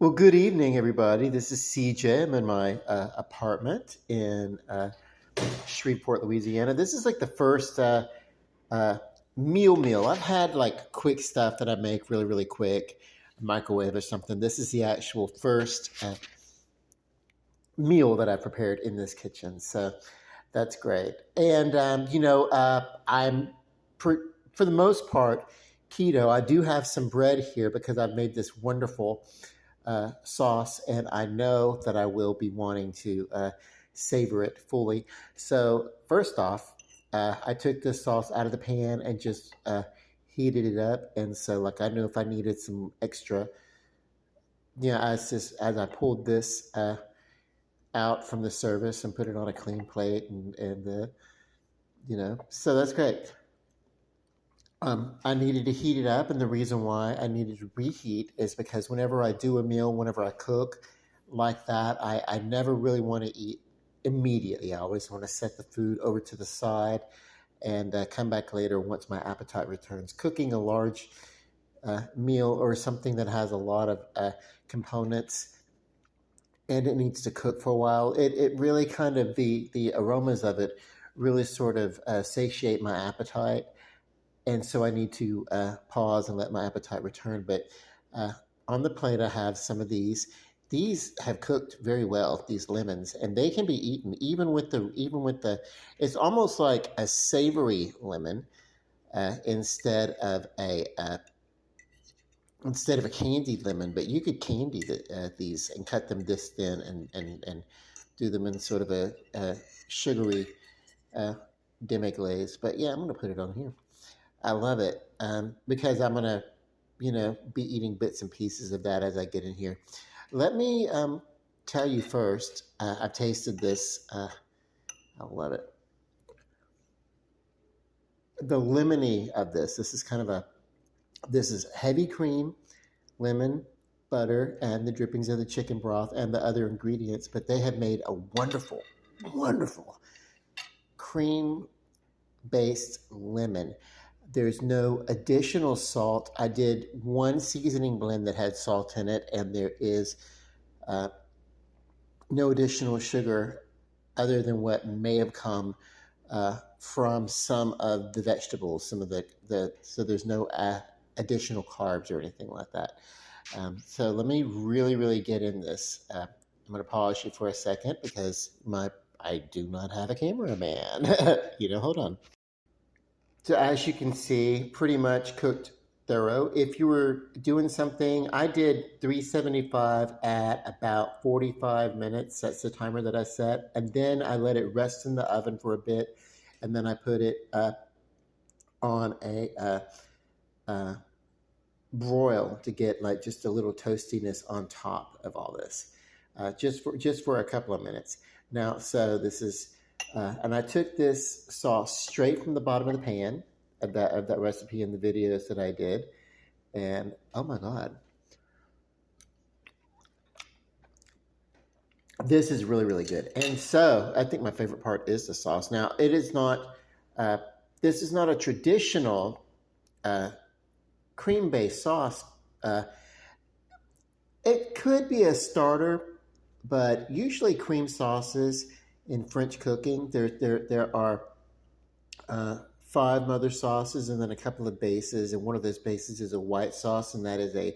Well, good evening, everybody. This is CJ. I'm in my apartment in Shreveport, Louisiana. This is like the first uh, meal. I've had like quick stuff that I make really, really quick, microwave or something. This is the actual first meal that I prepared in this kitchen. So that's great. And, I'm for the most part keto. I do have some bread here because I've made this wonderful sauce, and I know that I will be wanting to savor it fully. So first off, I took this sauce out of the pan and just heated it up. And so, like, I knew if I needed some extra, as I pulled this out from the service and put it on a clean plate, so that's great. I needed to heat it up, and the reason why I needed to reheat is because whenever I do a meal, whenever I cook like that, I never really want to eat immediately. I always want to set the food over to the side and come back later once my appetite returns. Cooking a large meal or something that has a lot of components and it needs to cook for a while, it really kind of, the aromas of it really sort of satiate my appetite, and so I need to pause and let my appetite return. But uh, on the plate, I have some of these. These have cooked very well. These lemons, and they can be eaten even with the. It's almost like a savory lemon instead of a candied lemon. But you could candy these and cut them this thin and do them in sort of a sugary demi glaze. But yeah, I'm gonna put it on here. I love it because I'm gonna, be eating bits and pieces of that as I get in here. Let me tell you first. I've tasted this. I love it. The lemony of this. This is kind of a. This is heavy cream, lemon, butter, and the drippings of the chicken broth and the other ingredients. But they have made a wonderful, wonderful cream-based lemon. There's no additional salt. I did one seasoning blend that had salt in it, and there is uh, no additional sugar other than what may have come from some of the vegetables, some of so there's no additional carbs or anything like that. So let me really, really get in this. I'm going to pause you for a second because I do not have a cameraman. Hold on. So as you can see, pretty much cooked thorough. If you were doing something, I did 375 at about 45 minutes. That's the timer that I set. And then I let it rest in the oven for a bit. And then I put it on a broil to get like just a little toastiness on top of all this, just for a couple of minutes. Now, so this is and I took this sauce straight from the bottom of the pan of that recipe in the videos that I did. And oh my God, this is really, really good. And so I think my favorite part is the sauce. Now, it is not, this is not a traditional cream-based sauce. Uh, it could be a starter, but usually cream sauces in French cooking, there are five mother sauces and then a couple of bases, and one of those bases is a white sauce, and that is a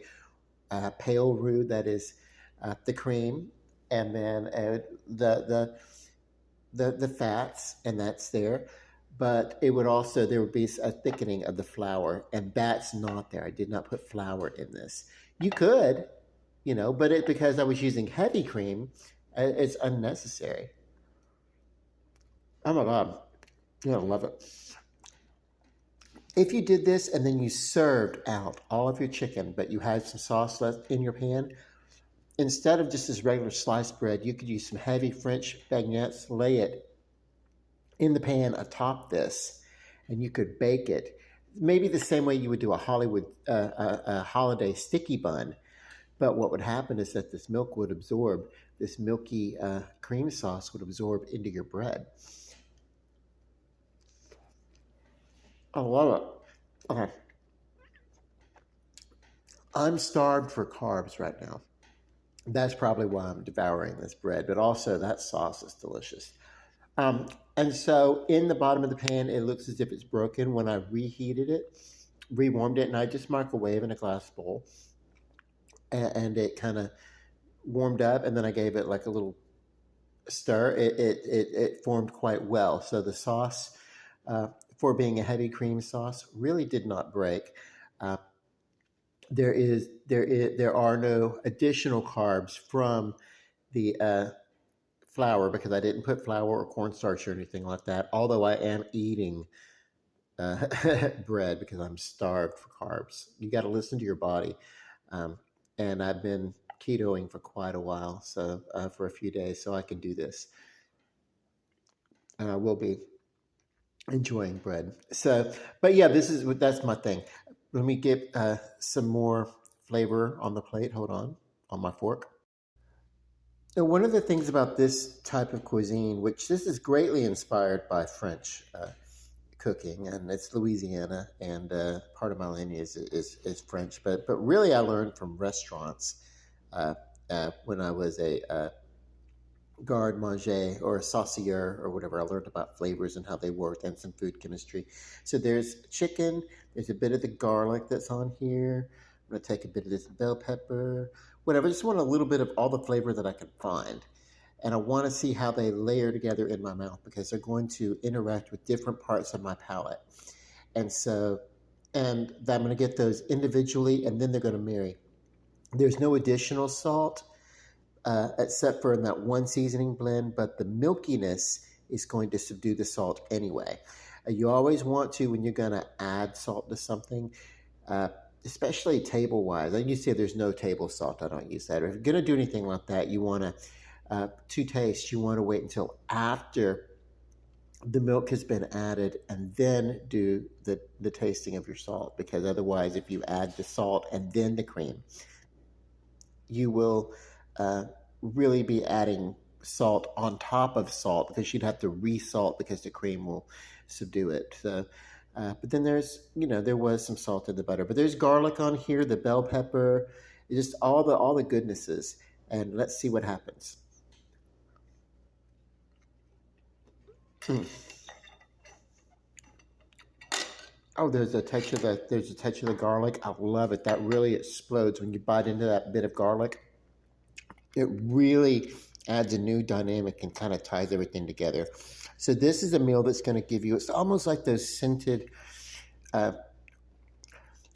pale roux, that is the cream, and then the fats, and that's there. But there would be a thickening of the flour, and that's not there. I did not put flour in this. You could, but because I was using heavy cream, it's unnecessary. Oh my God. You're gonna love it. If you did this and then you served out all of your chicken, but you had some sauce left in your pan, instead of just this regular sliced bread, you could use some heavy French bagnettes, lay it in the pan atop this, and you could bake it. Maybe the same way you would do a holiday sticky bun. But what would happen is that this milk would absorb, this milky cream sauce would absorb into your bread. I love it. Okay. I'm starved for carbs right now. That's probably why I'm devouring this bread, but also that sauce is delicious. Um, and so in the bottom of the pan, it looks as if it's broken when I reheated it, rewarmed it, and I just microwave in a glass bowl, and it kind of warmed up, and then I gave it like a little stir. It formed quite well. So the sauce, uh, for being a heavy cream sauce, really did not break. Uh, there are no additional carbs from the flour because I didn't put flour or cornstarch or anything like that. Although I am eating uh, bread because I'm starved for carbs. You got to listen to your body. Um, and I've been ketoing for quite a while, so for a few days, so I can do this. And I will be enjoying bread. So, but yeah, that's my thing. Let me get some more flavor on the plate. Hold on my fork. And one of the things about this type of cuisine, which this is greatly inspired by French cooking, and it's Louisiana, and part of my lineage is French, but really I learned from restaurants uh, when I was a garde manger or a saucier or whatever. I learned about flavors and how they work and some food chemistry. So there's chicken, there's a bit of the garlic that's on here. I'm going to take a bit of this bell pepper, whatever. I just want a little bit of all the flavor that I can find. And I want to see how they layer together in my mouth because they're going to interact with different parts of my palate. And so, and I'm going to get those individually and then they're going to marry. There's no additional salt except for in that one seasoning blend, but the milkiness is going to subdue the salt anyway. You always want to, when you're going to add salt to something, uh, especially table wise. I used to say there's no table salt. I don't use that. Or if you're going to do anything like that, you want to taste, you want to wait until after the milk has been added and then do the tasting of your salt. Because otherwise, if you add the salt and then the cream, you will uh, really be adding salt on top of salt because you'd have to resalt because the cream will subdue it. So, but then there was some salt in the butter, but there's garlic on here, the bell pepper, just all the goodnesses, and let's see what happens. Mm. Oh, there's a touch of the garlic. I love it. That really explodes when you bite into that bit of garlic. It really adds a new dynamic and kind of ties everything together. So this is a meal that's going to give you, it's almost like those scented uh,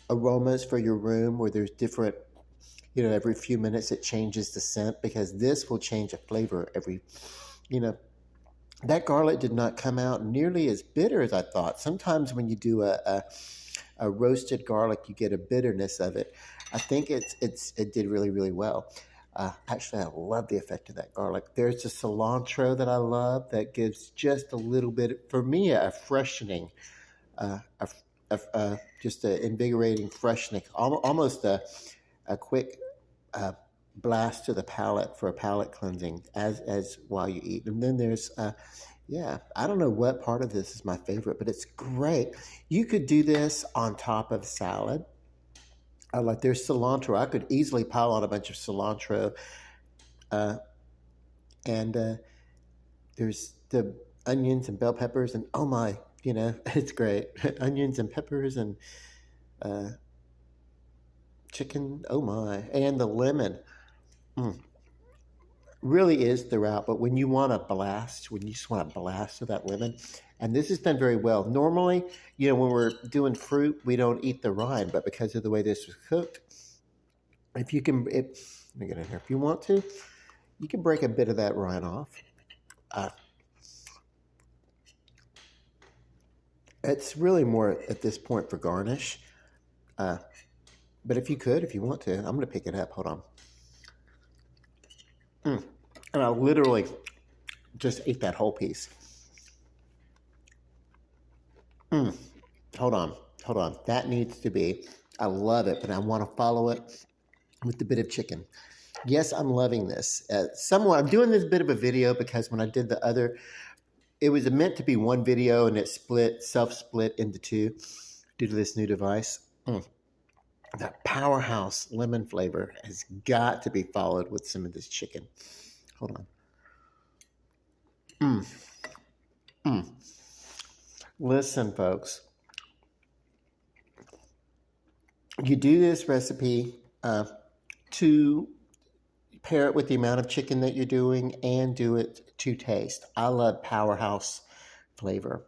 aromas for your room where there's different, every few minutes it changes the scent because this will change a flavor you know, that garlic did not come out nearly as bitter as I thought. Sometimes when you do a roasted garlic, you get a bitterness of it. I think it did really, really well. Actually, I love the effect of that garlic. There's the cilantro that I love that gives just a little bit, for me, a freshening, uh, a, just an invigorating freshening, almost a quick blast to the palate for a palate cleansing as while you eat. And then there's yeah, I don't know what part of this is my favorite, but it's great. You could do this on top of salad. I like there's cilantro. I could easily pile on a bunch of cilantro, uh, and there's the onions and bell peppers, and oh my, it's great. Onions and peppers and uh, chicken. Oh my, and the lemon. Mm, really is throughout. But when you want a blast, when you just want a blast of that lemon, and this is done very well. Normally, when we're doing fruit, we don't eat the rind, but because of the way this was cooked, if you can, let me get in here. If you want to, you can break a bit of that rind off. Uh, it's really more at this point for garnish. Uh, but if you want to, I'm going to pick it up. Hold on. And I literally just ate that whole piece. Mm. Hold on. Hold on. That needs to be, I love it, but I want to follow it with a bit of chicken. Yes, I'm loving this. Somewhat, I'm doing this bit of a video because when I did the other, it was meant to be one video and it self-split into two due to this new device. Mm. that powerhouse lemon flavor has got to be followed with some of this chicken. Hold on. Mm, mm. Listen, folks, you do this recipe to pair it with the amount of chicken that you're doing and do it to taste. I love powerhouse flavor,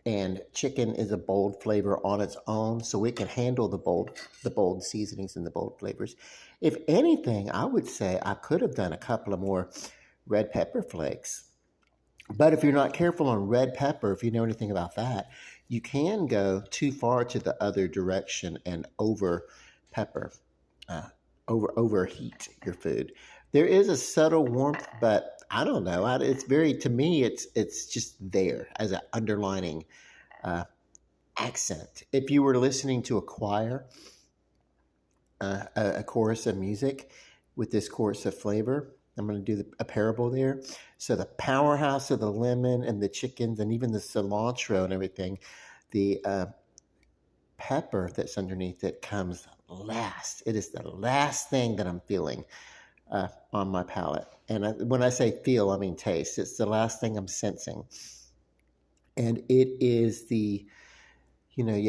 and chicken is a bold flavor on its own, so it can handle the bold seasonings and the bold flavors. If anything, I would say I could have done a couple of more red pepper flakes. But if you're not careful on red pepper, if you know anything about that, you can go too far to the other direction and over pepper, uh, overheat your food. There is a subtle warmth, but I don't know. It's very to me. It's just there as an underlining uh, accent. If you were listening to a choir, a chorus of music with this chorus of flavor. I'm going to do a parable there. So the powerhouse of the lemon and the chickens and even the cilantro and everything, the pepper that's underneath it comes last. It is the last thing that I'm feeling on my palate. And when I say feel, I mean taste. It's the last thing I'm sensing. And it is you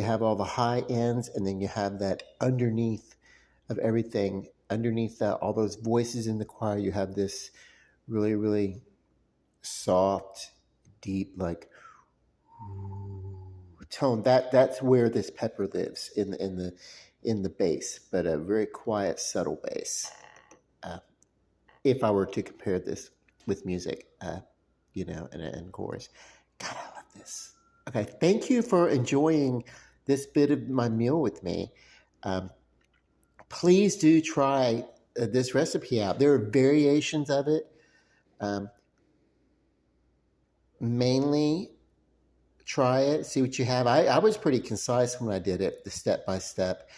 have all the high ends and then you have that underneath of everything. Underneath that, all those voices in the choir, you have this really, really soft, deep, like tone. That's where this pepper lives in the bass, but a very quiet, subtle bass. Uh, if I were to compare this with music, and chorus, God, I love this. Okay, thank you for enjoying this bit of my meal with me. Please do try this recipe out. There are variations of it. Um, Mainly try it, see what you have. I was pretty concise when I did it, the step by step,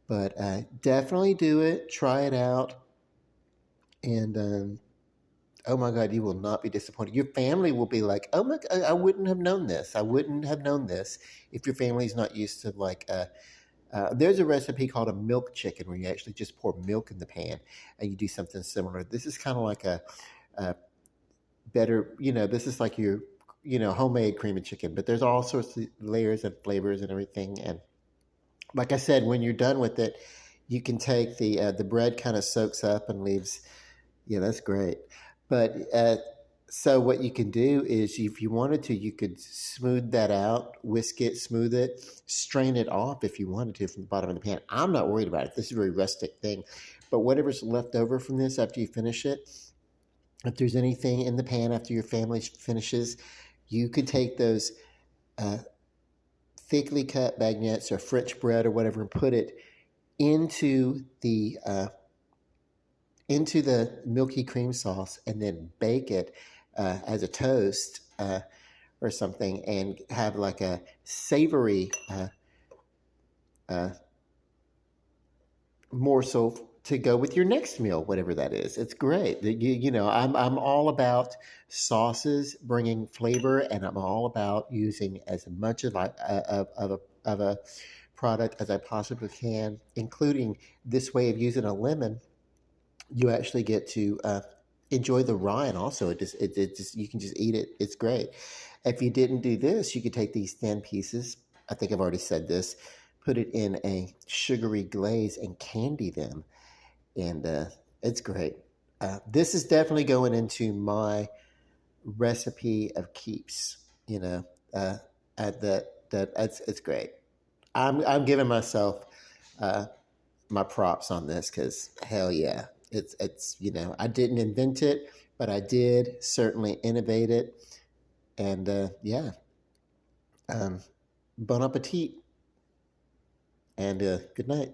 but definitely do it. Try it out. And oh my God, you will not be disappointed. Your family will be like, oh my God, I wouldn't have known this. I wouldn't have known this if your family's not used to there's a recipe called a milk chicken where you actually just pour milk in the pan and you do something similar. This is kind of like a better, this is like your, homemade cream of chicken, but there's all sorts of layers and flavors and everything. And like I said, when you're done with it, you can take the bread kind of soaks up and leaves. Yeah, that's great. But so what you can do is, if you wanted to, you could smooth that out, whisk it, smooth it, strain it off if you wanted to from the bottom of the pan. I'm not worried about it. This is a very rustic thing. But whatever's left over from this after you finish it, if there's anything in the pan after your family finishes, you could take those uh, thickly cut bagnettes or French bread or whatever and put it into the milky cream sauce and then bake it as a toast or something and have like a savory uh, morsel to go with your next meal, whatever that is. It's great. I'm all about sauces bringing flavor, and I'm all about using as much of a product as I possibly can, including this way of using a lemon. You actually get to enjoy the rind. Also, it just you can just eat it. It's great. If you didn't do this, you could take these thin pieces. I think I've already said this. Put it in a sugary glaze and candy them, and it's great. This is definitely going into my recipe of keeps. Uh, at that it's great. I'm giving myself my props on this because hell yeah, it's I didn't invent it, but I did certainly innovate it, and yeah, um, bon appetit, and good night.